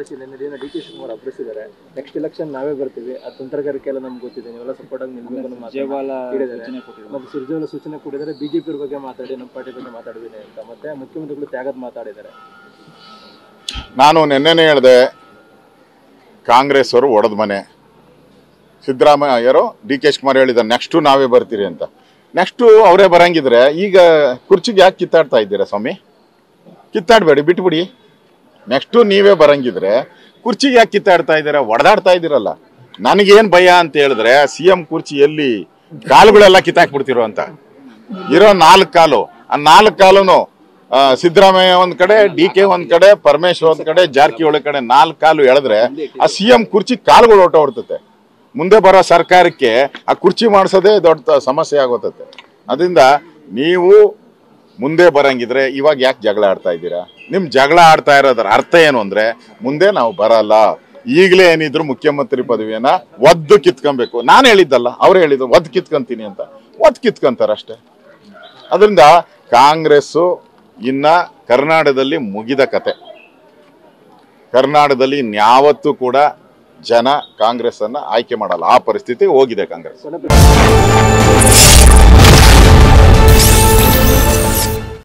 D K Shivakumar ಅಭ್ಯಸಿದ್ದಾರೆ. Next election ನಾವೇ ಬರ್ತೀವಿ, ಆ ತಂತ್ರಗಾರಿಕೆ ಎಲ್ಲ ನಮ್ಗೆ ಗೊತ್ತಿದೆ, ನೀವೆಲ್ಲ ಸಪೋರ್ಟ್ ಆಗಿ ನಿಲ್ಬೇಕು ಮತ್ತೆ ಸುರ್ಜೇವಾಲ ಸೂಚನೆ ಕೊಟ್ಟಿದ್ದಾರೆ. ಬಿಜೆಪಿ ಬಗ್ಗೆ ಮಾತಾಡಿ, ನಮ್ಮ ಪಾರ್ಟಿ ಬಗ್ಗೆ ಮಾತಾಡಿದ್ದೀನಿ ಅಂತ, ಮತ್ತೆ ಮುಖ್ಯಮಂತ್ರಿಗಳು ತ್ಯಾಗದ ಮಾತಾಡಿದ್ದಾರೆ. ನಾನು ನಿನ್ನೆನೇ ಹೇಳಿದೆ, ಕಾಂಗ್ರೆಸ್ ಅವರು ಒಡೆದ ಮನೆ. ಸಿದ್ದರಾಮಯ್ಯರು ಡಿ ಕೆ ಶಿವಕುಮಾರ್ ಹೇಳಿದ್ದಾರೆ ನೆಕ್ಸ್ಟು ನಾವೇ ಬರ್ತೀರಿ ಅಂತ. ನೆಕ್ಸ್ಟು ಅವರೇ ಬರಂಗಿದ್ರೆ ಈಗ ಕುರ್ಚಿಗೆ ಯಾಕೆ ಕಿತ್ತಾಡ್ತಾ ಇದ್ದೀರಾ ಸ್ವಾಮಿ? ಕಿತ್ತಾಡಬೇಡಿ, ಬಿಟ್ಬಿಡಿ. ನೆಕ್ಸ್ಟು ನೀವೇ ಬರಂಗಿದ್ರೆ ಕುರ್ಚಿಗೆ ಯಾಕೆ ಕಿತ್ತಾಡ್ತಾ ಇದ್ದೀರಾ? ಒಡೆದಾಡ್ತಾ ಇದ್ದೀರಲ್ಲ. ನನಗೇನು ಭಯ ಅಂತ ಹೇಳಿದ್ರೆ, CM ಕುರ್ಚಿ ಎಲ್ಲಿ ಕಾಲುಗಳೆಲ್ಲ ಕಿತ್ತಾಕ್ಬಿಡ್ತಿರೋ ಅಂತ. ಇರೋ 4 ಕಾಲು, ಆ 4 ಕಾಲುನು ಸಿದ್ದರಾಮಯ್ಯ ಒಂದ್ ಕಡೆ, DK ಒಂದ್ ಕಡೆ, ಪರಮೇಶ್ವರ್ ಒಂದ್ ಕಡೆ, ಜಾರಕಿಹೊಳಿ ಕಡೆ 4 ಕಾಲು ಎಳೆದ್ರೆ ಆ CM ಕುರ್ಚಿ ಕಾಲುಗಳು ಹೊರಟೋಗ್ತದೆ. ಮುಂದೆ ಬರೋ ಸರ್ಕಾರಕ್ಕೆ ಆ ಕುರ್ಚಿ ಮಾಡಿಸೋದೇ ದೊಡ್ಡ ಸಮಸ್ಯೆ ಆಗೋತತೆ. ಅದರಿಂದ ನೀವು ಮುಂದೆ ಬರಂಗಿದ್ರೆ ಇವಾಗ ಯಾಕೆ ಜಗಳ ಆಡ್ತಾ ಇದ್ದೀರಾ? ನಿಮ್ ಜಗಳ ಆಡ್ತಾ ಇರೋದ್ರ ಅರ್ಥ ಏನು ಅಂದ್ರೆ, ಮುಂದೆ ನಾವು ಬರಲ್ಲ, ಈಗಲೇ ಏನಿದ್ರು ಮುಖ್ಯಮಂತ್ರಿ ಪದವಿಯನ್ನ ಒದ್ದು ಕಿತ್ಕೊಬೇಕು. ನಾನು ಹೇಳಿದ್ದಲ್ಲ, ಅವ್ರು ಹೇಳಿದ್ರು ಒದ್ದು ಕಿತ್ಕೊಂತೀನಿ ಅಂತ. ಒದ್ದು ಕಿತ್ಕೊಂತಾರಷ್ಟೇ. ಅದರಿಂದ ಕಾಂಗ್ರೆಸ್ಸು ಇನ್ನ ಕರ್ನಾಟಕದಲ್ಲಿ ಮುಗಿದ ಕತೆ. ಕರ್ನಾಟಕದಲ್ಲಿ ಇನ್ಯಾವತ್ತೂ ಕೂಡ ಜನ ಕಾಂಗ್ರೆಸ್ ಅನ್ನ ಆಯ್ಕೆ ಮಾಡಲ್ಲ. ಆ ಪರಿಸ್ಥಿತಿ ಹೋಗಿದೆ ಕಾಂಗ್ರೆಸ್.